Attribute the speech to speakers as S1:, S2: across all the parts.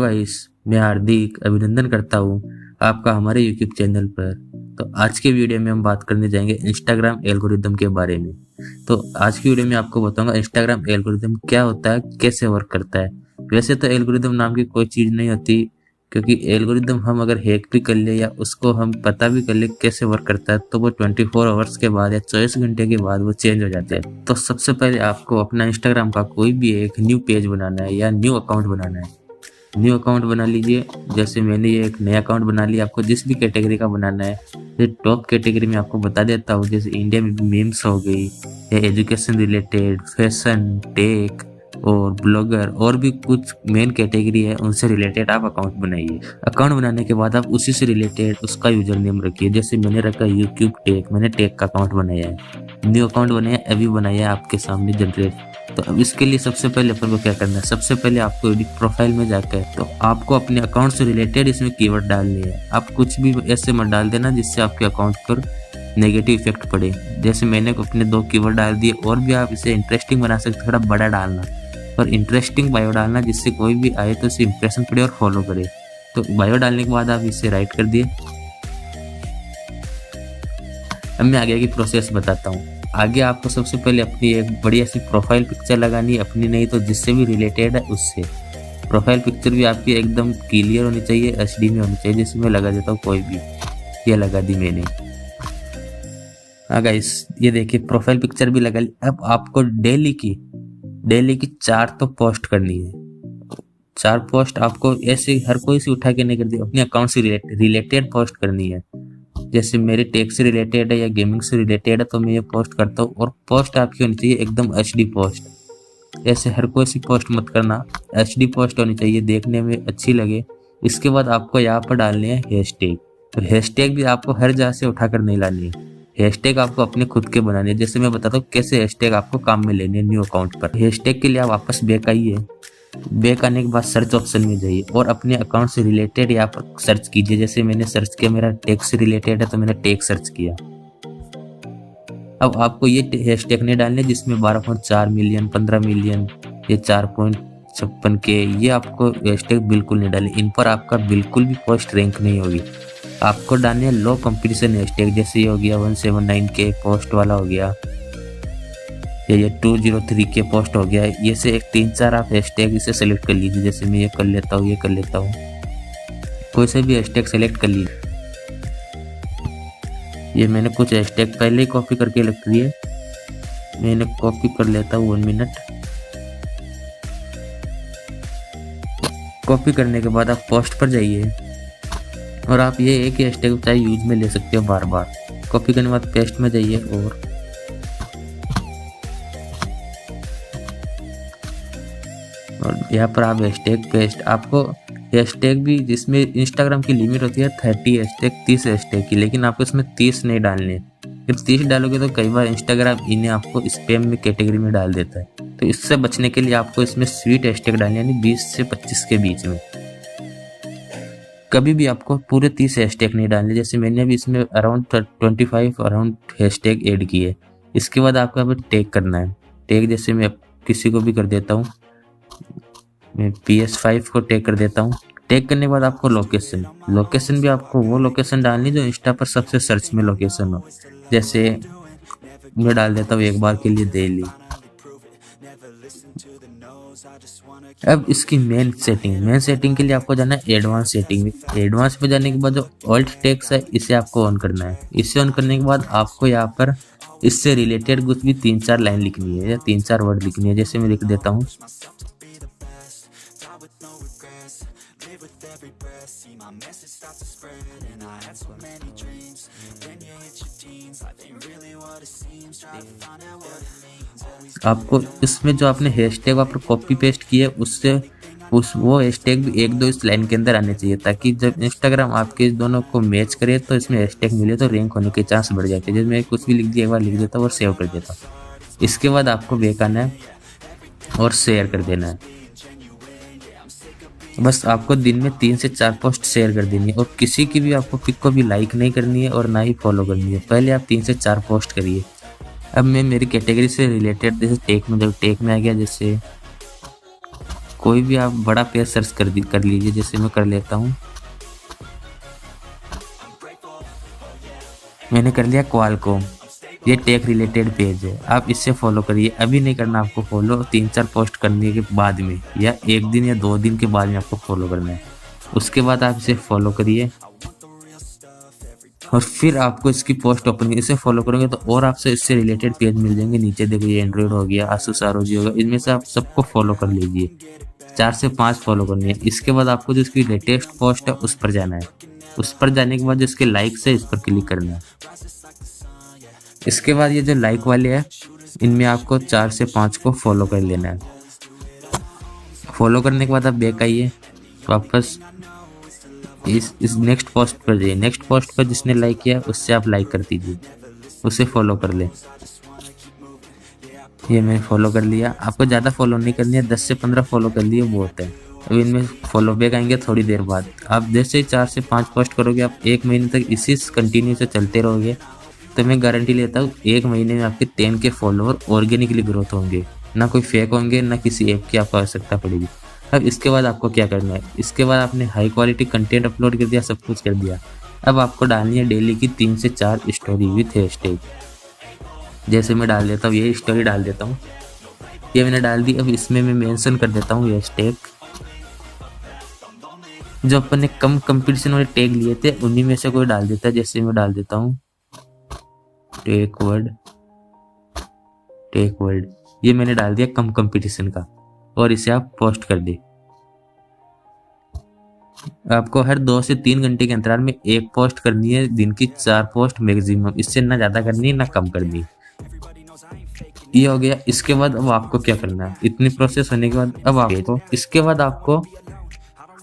S1: Guys, मैं हार्दिक अभिनंदन करता हूँ आपका हमारे यूट्यूब चैनल पर। तो आज के वीडियो में हम बात करने जाएंगे इंस्टाग्राम एल्गोरिदम के बारे में। तो आज की वीडियो में आपको बताऊंगा इंस्टाग्राम एल्गोरिदम क्या होता है, कैसे वर्क करता है। वैसे तो एल्गोरिदम नाम की कोई चीज़ नहीं होती, क्योंकि एल्गोरिदम हम अगर हैक भी कर ले या उसको हम पता भी कर ले कैसे वर्क करता है तो वो 24 आवर्स के बाद या 24 घंटे के बाद वो चेंज हो जाता है। तो सबसे पहले आपको अपना इंस्टाग्राम का कोई भी एक न्यू पेज बनाना है या न्यू अकाउंट बनाना है। न्यू अकाउंट बना लीजिए। जैसे मैंने ये एक नया अकाउंट बना लिया। आपको जिस भी कैटेगरी का बनाना है, जैसे टॉप कैटेगरी में आपको बता देता हूँ, जैसे इंडिया में मीम्स हो गई या एजुकेशन रिलेटेड, फैशन, टेक और ब्लॉगर और भी कुछ मेन कैटेगरी है, उनसे रिलेटेड आप अकाउंट बनाइए। अकाउंट बनाने के बाद आप उसी से रिलेटेड उसका यूजर नेम रखिए। जैसे मैंने रखा यूट्यूब टेक, मैंने टेक का अकाउंट बनाया है। न्यू अकाउंट बनाया, अभी बनाया है आपके सामने जनरेट। तो अब इसके लिए सबसे पहले अपन को क्या करना है, सबसे पहले आपको एडिट प्रोफाइल में जाकर तो आपको अपने अकाउंट से रिलेटेड इसमें कीवर्ड डालनी है। आप कुछ भी ऐसे मत डाल देना जिससे आपके अकाउंट पर नेगेटिव इफेक्ट पड़े। जैसे मैंने अपने 2 कीवर्ड डाल दिए। और भी आप इसे इंटरेस्टिंग बना सकते, थोड़ा बड़ा डालना और इंटरेस्टिंग बायो डालना, जिससे कोई भी आए तो इसे इंप्रेशन पड़े और फॉलो करे। तो बायो डालने के बाद आप इसे राइट कर दिए। अब मैं आगे की प्रोसेस बताता हूँ। आगे आपको सबसे पहले अपनी एक बढ़िया सी प्रोफाइल पिक्चर लगानी है, अपनी नहीं तो जिससे भी रिलेटेड है उससे। प्रोफाइल पिक्चर भी आपकी एकदम क्लियर होनी चाहिए, एचडी में होनी चाहिए। जैसे मैं लगा देता हूँ कोई भी, ये लगा दी मैंने। हाँ गाइस, ये देखिए प्रोफाइल पिक्चर भी लगा ली। अब आपको डेली की 4 तो पोस्ट करनी है। 4 पोस्ट आपको ऐसे हर कोई से उठा के नहीं करती, अपने अकाउंट से रिलेटेड पोस्ट करनी है। जैसे मेरे टेक से रिलेटेड है या गेमिंग से रिलेटेड है तो मैं ये पोस्ट करता हूँ। और पोस्ट आपकी होनी चाहिए एकदम एचडी पोस्ट। ऐसे हर कोई सी पोस्ट मत करना, एचडी पोस्ट होनी चाहिए, देखने में अच्छी लगे। इसके बाद आपको यहाँ पर डालने हैं हैशटैग। तो हैशटैग भी आपको हर जगह से उठाकर नहीं लानी है। हैशटैग आपको अपने खुद के बनाने हैं। जैसे मैं बताता हूँ कैसे हैशटैग आपको काम में लेने हैं न्यू अकाउंट पर। हैशटैग के लिए आप वापस बैक आइए। बैक आने के बाद सर्च ऑप्शन में जाइए और अपने अकाउंट से रिलेटेड यहाँ पर सर्च कीजिए। जैसे मैंने सर्च किया, मेरा टेक से रिलेटेड है तो मैंने टेक सर्च किया। अब आपको ये हैशटैग नहीं डालने जिसमें 12.4 मिलियन, 15 मिलियन, ये 4.56 के, ये आपको हैशटैग बिल्कुल नहीं डाले। इन पर आपका बिल्कुल भी पोस्ट रैंक नहीं होगी। आपको डालने लो कंपटीशन हैशटैग। जैसे ये हो गया 179 के पोस्ट वाला हो गया, ये 203 के पोस्ट हो गया। ये से एक 3-4 आप हैशटैग इसे सेलेक्ट कर लीजिए। जैसे मैं ये कर लेता हूँ, ये कर लेता हूँ, कोई से भी हैशटैग सेलेक्ट कर लीजिए। ये मैंने कुछ हैशटैग पहले ही कॉपी करके रख लिए, मैंने कॉपी कर लेता हूँ। 1 मिनट। कॉपी करने के बाद आप पोस्ट पर जाइए और आप ये एक ही हैशटैग चाहे यूज में ले सकते हो बार बार। कॉपी करने के बाद पेस्ट में जाइए और यहाँ पर आप हैशटैग पेस्ट। आपको हैशटैग भी, जिसमें इंस्टाग्राम की लिमिट होती है 30 हैशटैग की, लेकिन आपको इसमें 30 नहीं डालने। जब 30 डालोगे तो कई बार इंस्टाग्राम इन्हें आपको स्पैम में कैटेगरी में डाल देता है। तो इससे बचने के लिए आपको इसमें स्वीट हैशटैग डालने, यानी 20 से 25 के बीच में। कभी भी आपको पूरे 30 हैशटैग नहीं डालने। जैसे मैंने भी इसमें अराउंड 25 हैशटैग ऐड किए। इसके बाद आपको अब टैग करना है। टैग जैसे मैं किसी को भी कर देता हूँ, मैं PS5 को टैग कर देता हूँ। टैग करने के बाद आपको लोकेशन भी आपको वो लोकेशन डालनी जो इंस्टा पर सबसे सर्च में लोकेशन हो। जैसे मैं डाल देता हूँ एक बार के लिए दिल्ली। अब इसकी मेन सेटिंग के लिए आपको जाना है एडवांस सेटिंग में। एडवांस पे जाने के बाद जो ऑल्ट टेक्स्ट है इसे आपको ऑन करना है। इसे ऑन करने के बाद आपको यहाँ पर इससे रिलेटेड कुछ भी 3-4 लाइन लिखनी है या 3-4 वर्ड लिखनी है। जैसे मैं लिख देता हूँ, आपको इसमें जो आपने हैशटैग वहाँ पर कॉपी पेस्ट किया उससे वो हैशटैग भी 1-2 इस लाइन के अंदर आने चाहिए, ताकि जब इंस्टाग्राम आपके इस दोनों को मैच करे तो इसमें हैशटैग मिले तो रैंक होने के चांस बढ़ जाते हैं। जैसे मैं कुछ भी लिख दिया, एक बार लिख देता हूँ और सेव कर देता हूँ। इसके बाद आपको बैक आना है और शेयर कर देना है। बस आपको दिन में 3 से 4 पोस्ट शेयर कर देनी है और किसी की भी आपको पिक को भी लाइक नहीं करनी है और ना ही फॉलो करनी है। पहले आप 3 से 4 पोस्ट करिए। अब मैं मेरी कैटेगरी से रिलेटेड, जैसे टेक में, जब टेक में आ गया, जैसे कोई भी आप बड़ा पेज सर्च कर लीजिए, जैसे मैं कर लेता हूँ। मैंने कर लिया क्वालकॉम। ये टेक रिलेटेड पेज है, आप इससे फॉलो करिए। अभी नहीं करना आपको फॉलो, 3-4 पोस्ट करने के बाद में, या 1 दिन या 2 दिन के बाद में आपको फॉलो करना है। उसके बाद आप इसे फॉलो करिए और फिर आपको इसकी पोस्ट ओपन, इसे फॉलो करोगे तो और आपसे इससे रिलेटेड पेज मिल जाएंगे। नीचे देखो, ये एंड्रॉइड हो गया, आसूस ROG होगा, इनमें से आप सबको फॉलो कर लीजिए। 4 से 5 फॉलो करनी है। इसके बाद आपको जो इसकी लेटेस्ट पोस्ट है उस पर जाना है। उस पर जाने के बाद जो इसके लाइक्स है इस पर क्लिक करना है। इसके बाद ये जो लाइक वाले हैं इनमें आपको 4 से 5 को फॉलो कर लेना है। फॉलो करने के बाद आप बैक आइए, वापस इस नेक्स्ट पोस्ट पर जाइए। नेक्स्ट पोस्ट पर जिसने लाइक किया उससे आप लाइक कर दीजिए, उसे फॉलो कर ले। ये मैंने फॉलो कर लिया। आपको ज़्यादा फॉलो नहीं करनी है, 10 से 15 फॉलो कर लिए बहुत है। अब इनमें फॉलो बैक आएंगे थोड़ी देर बाद। आप जैसे ही 4 से 5 पोस्ट करोगे, आप 1 महीने तक इसी कंटिन्यू से चलते रहोगे, तो मैं गारंटी लेता हूँ 1 महीने में आपके 10 के फॉलोअर ऑर्गेनिकली ग्रोथ होंगे। ना कोई फेक होंगे, ना किसी ऐप की आपको आवश्यकता पड़ेगी। अब इसके बाद आपको क्या करना है, इसके बाद आपने हाई क्वालिटी कंटेंट अपलोड कर दिया, सब कुछ कर दिया। अब आपको डालनी है डेली की 3 से 4 स्टोरी विथ हैशटैग। जैसे मैं डाल देता हूँ, ये स्टोरी डाल देता हूँ, ये मैंने डाल दी। अब इसमें मैं मेंशन कर देता हूँ हैशटैग। जो अपन ने कम कंपटीशन वाले टैग लिए थे उन्हीं में से कोई डाल देता है। जैसे मैं डाल देता हूँ टेक वर्ल्ड, ये मैंने डाल दिया कम कंपटीशन का, और इसे आप पोस्ट कर दे। आपको हर 2 से 3 घंटे के अंतराल में एक पोस्ट करनी है, दिन की 4 पोस्ट मैक्सिमम, इससे ना ज़्यादा करनी है ना कम करनी। ये हो गया। इसके बाद अब आपको क्या करना है, इतनी प्रोसेस होने के बाद अब आपको इसके बाद आपको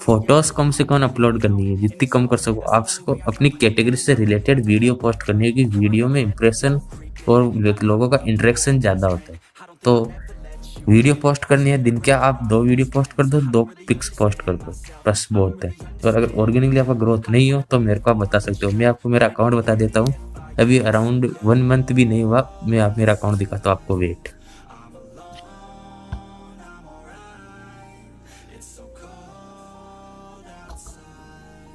S1: फोटोज कम से कम अपलोड करनी है, जितनी कम कर सको। आपको अपनी कैटेगरी से रिलेटेड वीडियो पोस्ट करनी है कि वीडियो में इंप्रेशन और लोगों का इंटरेक्शन ज़्यादा होता है। तो वीडियो पोस्ट करनी है, दिन क्या आप 2 वीडियो पोस्ट कर दो, 2 पिक्स पोस्ट कर दो, बस बहुत है। और अगर ऑर्गेनिकली आपका ग्रोथ नहीं हो तो मेरे को आप बता सकते हो। मैं आपको मेरा अकाउंट बता देता हूँ। अभी अराउंड 1 मंथ भी नहीं हुआ, मैं आप मेरा अकाउंट दिखाता हूँ आपको। वेट,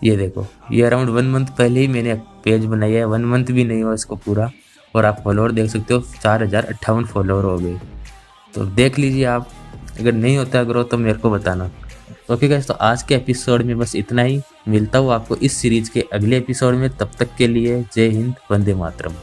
S1: ये देखो, ये अराउंड 1 मंथ पहले ही मैंने पेज बनाया है। 1 मंथ भी नहीं हुआ इसको पूरा, और आप फॉलोअर देख सकते हो 4058 फॉलोअर हो गए। तो देख लीजिए आप, अगर नहीं होता ग्रोथ तो मेरे को बताना। ओके गाइस, तो आज के एपिसोड में बस इतना ही। मिलता हूँ आपको इस सीरीज के अगले एपिसोड में, तब तक के लिए जय हिंद, वंदे मातरम।